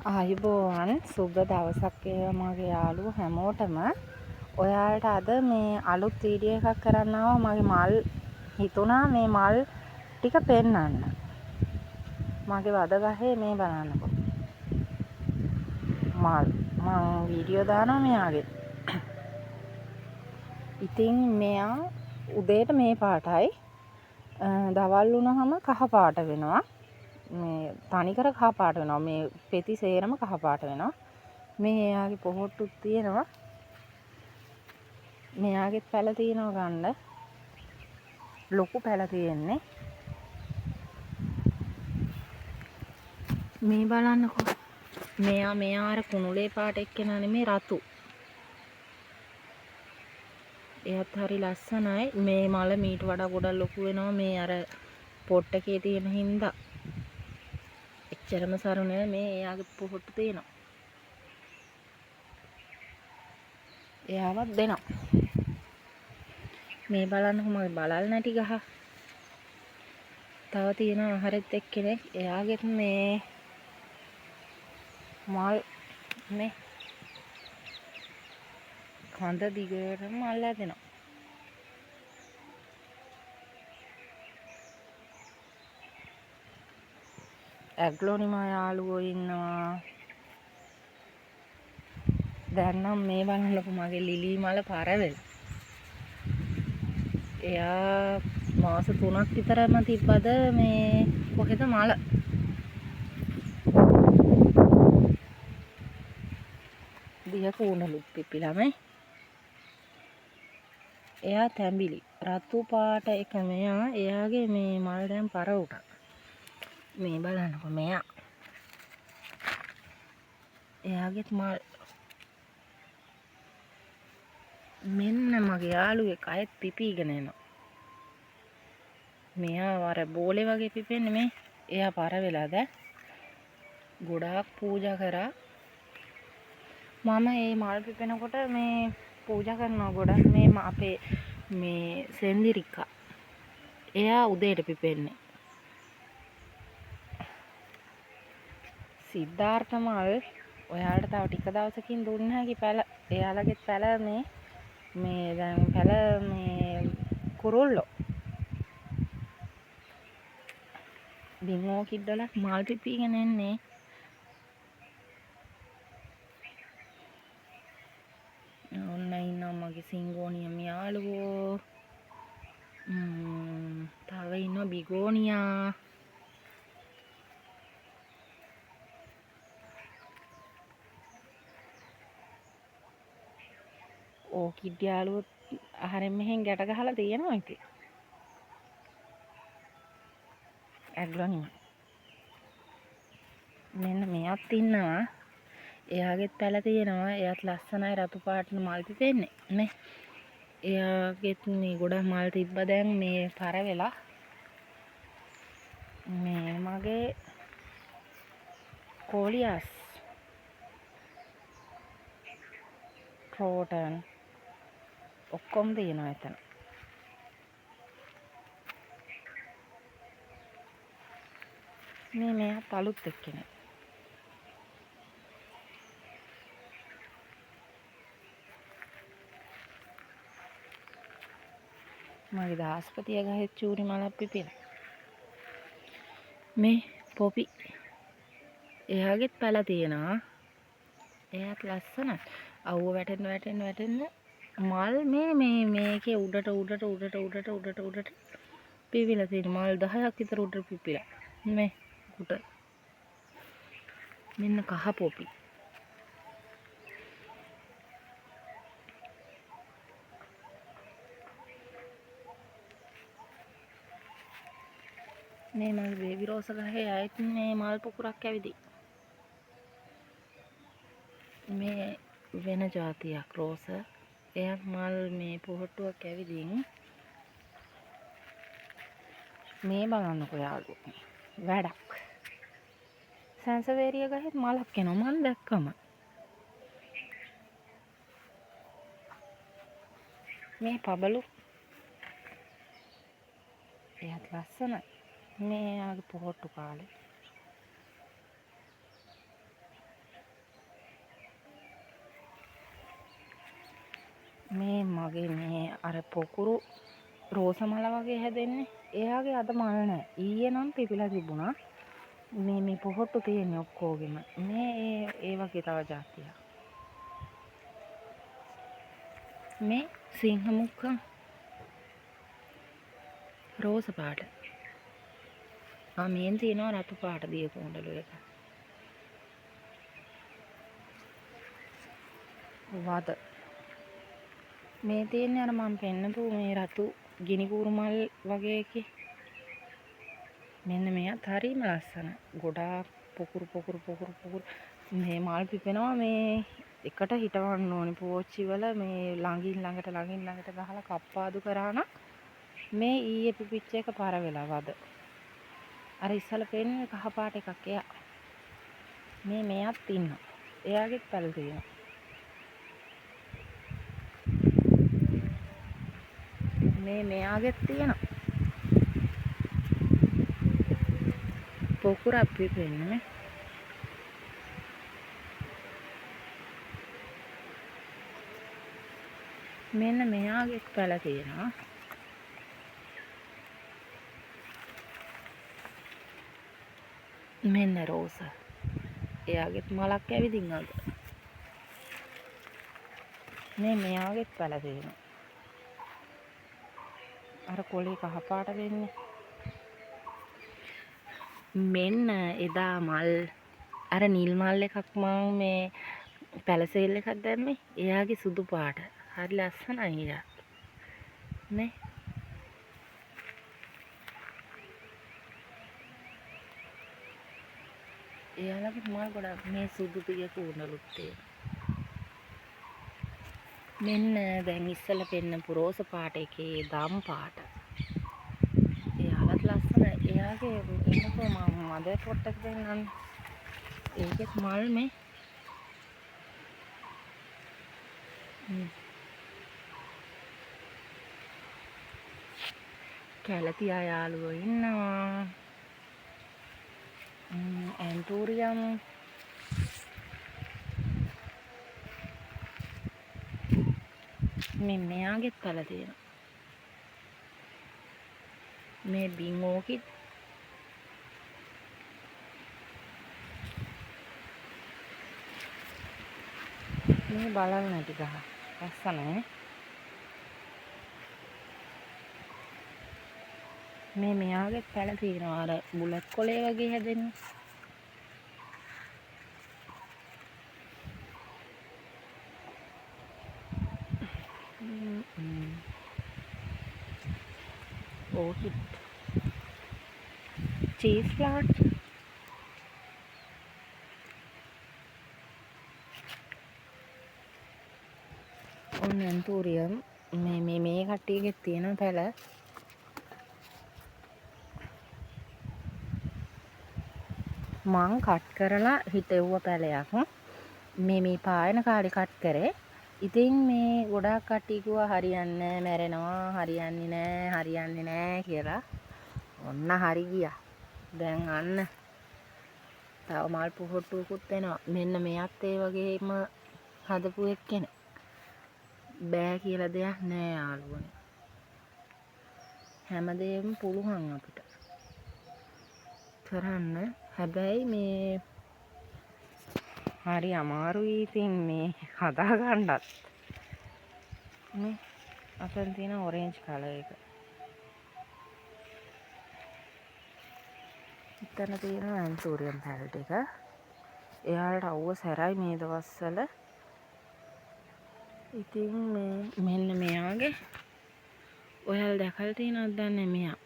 ආයුබෝවන් සුබ දවසක් මගේ යාළුවෝ හැමෝටම. ඔයාලට අද මේ අලුත් වීඩියෝ එකක් කරන්න ආවා. මගේ මල් හිතුණා මේ මල් ටික පෙන්නන්න. මගේ වද ගහේ මේ බලන්නකෝ. මල් මම වීඩියෝ දානවා මෙයාගේ. ඉතින් මෙයා උදේට මේ පාටයි. දවල් වුණාම කහ පාට වෙනවා. මේ තනිකර කහ පාට වෙනවා. මේ පෙති සේරම කහ පාට වෙනවා. මේ එයාගේ පොහොට්ටුත් තියෙනවා. මෙයාගෙත් පැල තියෙනවා ගන්න. ලොකු පැල තියෙන්නේ. මේ බලන්නකෝ. මෙයා අර කුණුලේ පාට එක්කෙනා නෙමේ රතු. එයාත් හරි ලස්සනයි. මේ මල මීට වඩා ගොඩක් ලොකු වෙනවා. මේ අර පොට් එකේ තියෙන හින්දා. එච්චරම සරු නෑ. මේ එයාගේ පොහොට්ටු තියෙනවා. එයාවත් දෙනවා. මේ බලන්නකො මගේ බලල් නැටි ගහ. තව තියෙනවා ආහාරෙත් එක්කෙනෙක්. එයාගෙත් මේ මල් මේ කඳ දිගටම මල් ඇදෙනවා. ඇග්ලොනිමා යාළුවෝ ඉන්නවා. දැන් නම් මේ බලන්නකො මගේ ලිලි මල පරවෙල. එයා මාස 3ක් විතරම තිබ්බද මේ කොහෙද මල. දිය කුණලුත් පිපිලාමයි. එයා තැඹිලි රතු පාට එක මෙයා. එයාගේ මේ මල් දැන් පර උටා. මේ බලන්නකො මෙයා. එයාගෙත් මල් මෙන්න මගේ යාළුවෙක් අයත් පිපීගෙන එනවා. මෙයා වර බෝලේ වගේ පිපෙන්නේ මේ. එයා පර වෙලා දැන් ගොඩාක් පූජා කරා. මම මේ මල් පිපෙනකොට මේ පූජා කරනවා ගොඩක්. මේ අපේ මේ සෙන්දිරිකා. එයා උදේට පිපෙන්නේ. සිද්ධාර්ථ මල් ඔයාලට තව ටික දවසකින් දුන්න හැකි පැල. එයාලගෙත් පැල මේ දැන් පැල මේ කුරුල්ලෝ. බින්ගෝ කිඩ්ඩලක් මල් පිපීගෙන එන්නේ. ඔන්න ඉන්නවා මගේ සිංගෝනියම් යාළුවෝ. තව ඉන්නවා බිගෝනියා. ඕකිඩ් යාළුවෝ ආහාරෙන් මෙහෙන් ගැට ගහලා තියෙනවා ඉතින්. ඇග්ලොනිමා. මෙන්න මෙයාත් ඉන්නවා. එයාගෙත් පැල තියෙනවා. එයාත් ලස්සනයි රතු පාට මල් පිපෙන්නේ නේ. එයාගෙත් මේ ගොඩක් මල් තිබ්බ දැන් මේ පර වෙලා. මේ මගේ කෝලියස් ක්‍රෝටන් ඔක්කොම තියෙනවා එතන. මෙයාත් අලුත් එක්කෙනෙක්. මගේ දාස්පතිය ගහේ චූරි මලක් පිපිලා. මේ පොපි. එයාගෙත් පැල තියෙනවා. එයාත් ලස්සනයි. අවුව වැටෙන්න මල් මේකේ උඩට පිපිලා තියෙන මල් 10ක් විතර උඩට පිපිලා. මේ උඩ. මෙන්න කහ පොපි. මේ මගේ බේබි රෝස ගහේ ආයෙත් මේ මල් පුකුරක් ඇවිදි. මේ වෙන જાතියක් රෝස. එයාත් මල් මේ පොහොට්ටුවක් ඇවිදින්. මේ බලන්නකෝ යාළුවෝ. වැඩක්. සැන්සවේරිය ගහෙත් මලක් එනවා මම දැක්කම. මේ පබලු. එයාත් ලස්සනයි. මේ යාගේ පොහොට්ටු කාලේ. වගේ මේ අර පොකුරු රෝස මල වගේ හැදෙන්නේ. එයාගේ අද මල් නැහැ. ඊයේ නම් පිපිලා තිබුණා. මේ පොහොට්ටු තියෙන්නේ ඔක්කොගෙම. මේ ඒ වගේ තව જાතියක්. මේ සිංහ මුක්කන් රෝස පාට. මේන් තියෙනවා රතු පාට දිය කුණ්ඩලු එක. වද. මේ තියෙන්නේ අර මම පෙන්නපු මේ රතු ගිනි කූරු මල් වගේ එකේ. මෙන්න මෙයත් හරිම ලස්සන. ගොඩාක් පොකුරු. මේ මල් පිපෙනවා මේ එකට හිටවන්න ඕනේ පෝච්චි වල මේ ළඟින් ළඟට ගහලා කප්පාදු කරා නම් මේ ඊයේ පිපිච්ච එක පාර වෙලා වද. අර ඉස්සල පෙන්නේ කහ පාට එකක් එයා. මෙයත් ඉන්නවා. එයාගෙත් පැල තියෙනවා. මෙයාගෙත් තියෙනවා. පොකුරක් පිපෙන්නේ. මෙන්න මෙයාගෙත් පැල තියෙනවා. මෙන්න රෝස. එයාගෙත් මලක් ඇවිදින් අද. මෙයාගෙත් පැල තියෙනවා. අර කොලේ කහ පාට වෙන්නේ. මෙන්න එදා මල් අර නිල් මල් එකක් මම මේ පැලසෙල් එකක් දැම්මේ. එයාගේ සුදු පාට. හරි ලස්සනයි එයා. නේ එයාලගේ මල් ගොඩක් මේ සුදු පිය කුණලුත් තියෙනවා. මෙන්න දැන් ඉස්සල පෙන්නපු රෝස පාට එකේ දම් පාට. එයාලත් ලස්සනයි. එයාගේ එන්නකෝ මම මදර් පොට් එක දෙන්නම්. ඒකෙත් මල් මේ කැලතියා යාළුවෝ ඉන්නවා. ඇන්තූරියම් මෙයාගෙත් පැල තියෙනවා. මේ බින් ඕකිඩ් මේ බලන්න නැති ගහ ලස්සනයි. මෙයාගෙත් පැල තියෙනවා. අර බුලත් කොලේ වගේ හැදෙන්නේ. ඕකිඩ් චීස් ප්ලාන්ට් ඔන්න ඇන්තූරියම් මේ කට්ටියගෙත් තියෙන පැල. මං කට් කරලා හිටෙව්ව පැලයක්. මේ පායන කාලේ කට් කරේ. ඉතින් මේ ගොඩාක් කට්ටිය කිව්වා හරියන්නේ නැහැ, මැරෙනවා, හරියන්නේ නැහැ කියලා. ඔන්න හරි ගියා. දැන් අන්න තව මල් පොහොට්ටුවකුත් එනවා. මෙන්න මෙයත් ඒ වගේම හදපු එක්කෙනෙක්. බෑ කියලා දෙයක් නෑ යාළුවනේ. හැමදේම පුළුවන් අපිට කරන්න. හැබැයි මේ හරි අමාරුයි. ඉතින් මේ හදා ගන්නත් මේ අතන තියෙන ඔරේන්ජ් කලර් එක. එතන තියෙන ඇන්තූරියම් පැල් ටික. එයාලට අවුව සැරයි මේ දවස්වල. ඉතින් මෙන්න මෙයාගේ ඔයාලා දැකලා තියෙනවද දන්නේ මෙයා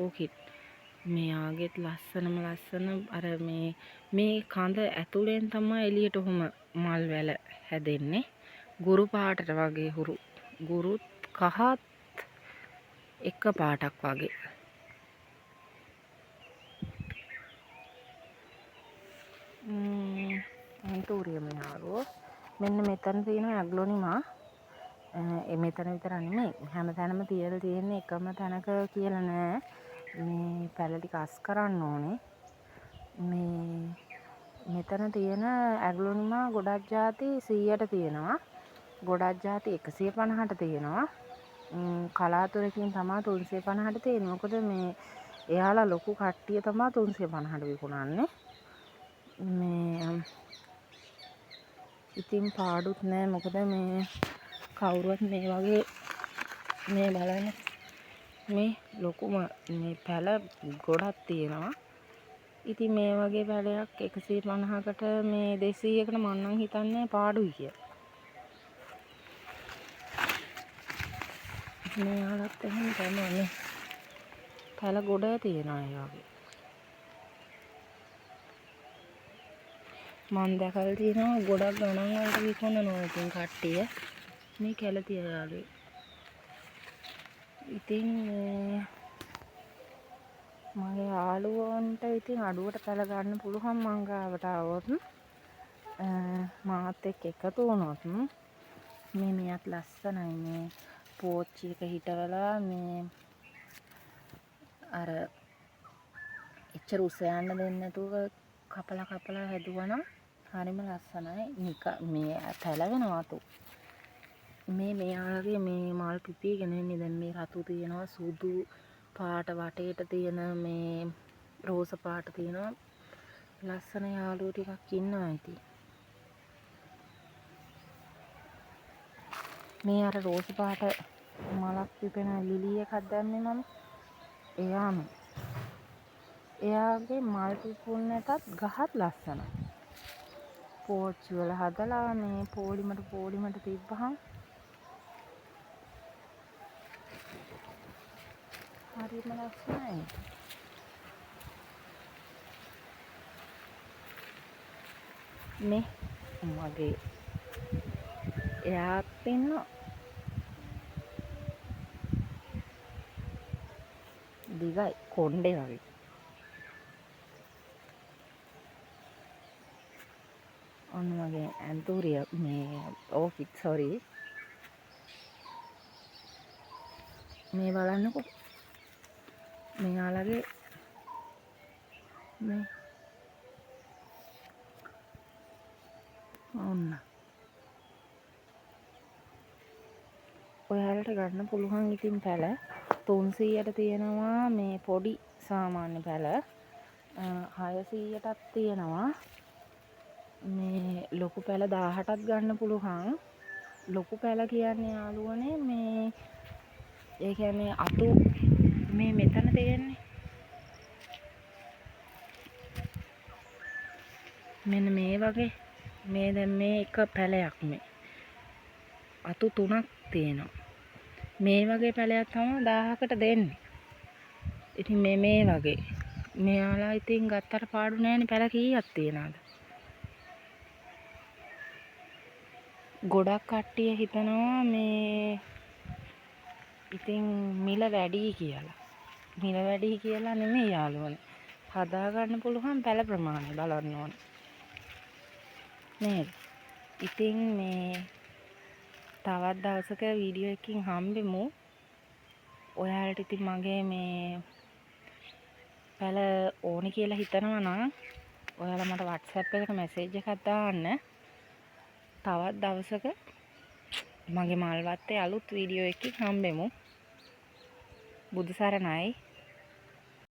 ඕකිඩ්. මෙයාගෙත් ලස්සන අර මේ කඳ ඇතුලෙන් තමයි එළියට ඔහොම මල් වැල හැදෙන්නේ. ගුරු පාටට වගේ ගුරුත් කහත් එක පාටක් වගේ. ඇන්තූරියම් යාළුවෝ. මෙන්න මෙතන තියෙන ඇග්ලොනිමා. මෙතන විතර නෙමෙයි හැමතැනම තියලා තියෙන්නේ එකම තැනක කියලා නෑ. මේ පැල ටික අස් කරන්න ඕනේ. මෙතන තියෙන ඇග්ලොනිමා ගොඩක් ಜಾති 100ට තියෙනවා. ගොඩක් ಜಾති 150ට තියෙනවා. කලාතුරකින් තමයි 350ට තියෙන්නේ. මොකද මේ එයාලා ලොකු කට්ටිය තමයි 350ට විකුණන්නේ. මේ ඉතින් පාඩුත් නෑ. මොකද මේ කවුරුවත් මේ වගේ මේ බලන්න මේ ලොකුම මේ පැල ගොඩක් තියෙනවා. ඉතින් මේ වගේ පැලයක් 150කට මේ 200කට මම නම් හිතන්නේ පාඩුයි කියලා. මේ ආලත් එහෙම තමයි. පැල ගොඩ තියෙනවා ඒ වගේ. මම දැකලා තියෙනවා ගොඩක් ගණන් වලට විකුණනවා ඉතින් කට්ටිය. මේ කැලතිය යාළුවේ. ඉතින් මගේ යාළුවන්ට ඉතින් අඩුවට පැල ගන්න පුළුවන් මං ගාවට આવොත් මාත් එක්ක එකතු වුණොත් මේ මියත් ලස්සනයි. මේ පෝච්චි එක හිටවලා මේ අර එච්චර උස යන්න දෙන්නේ නැතුව කපලා හැදුවනම් හරිම ලස්සනයි. මේ පැලවෙනවාතු මේ මෙයාගේ මේ මල් පිපිගෙන ඉන්නේ. දැන් මේ රතු තියෙනවා, සුදු පාට වටේට තියෙන මේ රෝස පාට තියෙනවා. ලස්සන යාළුවෝ ටිකක් ඉන්නවා ඉතින්. මේ අර රෝස පාට මලක් පිපෙන ලිලි එකක් දැම්මේ මම. එයාගේ මල් පිපුන්නටත් ගහත් ලස්සනයි. පෝච්චි වල හදලා මේ පොලිමට තිබ්බහම හරිම ලස්සනයි. මේ මගේ එයාත් ඉන්නවා. දිගයි කොණ්ඩේ වගේ. ඔන්න මගේ ඇන්තූරිය මේ ඕෆිට් සෝරි. මේ බලන්නකෝ. මෙයාලගේ මේ ඔන්න ඔයාලට ගන්න පුළුවන් ඉතින් පැල 300ට තියෙනවා. මේ පොඩි සාමාන්‍ය පැල 600ටත් තියෙනවා. මේ ලොකු පැල 1000ටත් ගන්න පුළුවන්. ලොකු පැල කියන්නේ යාළුවනේ මේ ඒ කියන්නේ අතු මේ මෙතන තියෙන්නේ. මෙන්න මේ වගේ මේ දැන් මේ එක පැලයක් මේ අතු 3ක් තියෙනවා. මේ වගේ පැලයක් තමයි 1000කට දෙන්නේ. ඉතින් මේ වගේ මෙයාලා ඉතින් ගත්තට පාඩු නෑනේ. පැල කීයක් තියනවද? ගොඩක් කට්ටිය හිතනවා මේ ඉතින් මිල වැඩි කියලා. මිල වැඩි කියලා නෙමෙයි යාළුවනේ. හදා ගන්න පුළුවන් පැල ප්‍රමාණය බලන්න ඕනේ. නේද? ඉතින් මේ තවත් දවසක වීඩියෝ එකකින් හම්බෙමු. ඔයාලට ඉතින් මගේ මේ පැල ඕනි කියලා හිතනවා නම් ඔයාලා මට WhatsApp එකට මැසේජ් එකක් දාන්න. තවත් දවසක මගේ මල්වත්තේ අලුත් වීඩියෝ එකකින් හම්බෙමු. බුදු සරණයි.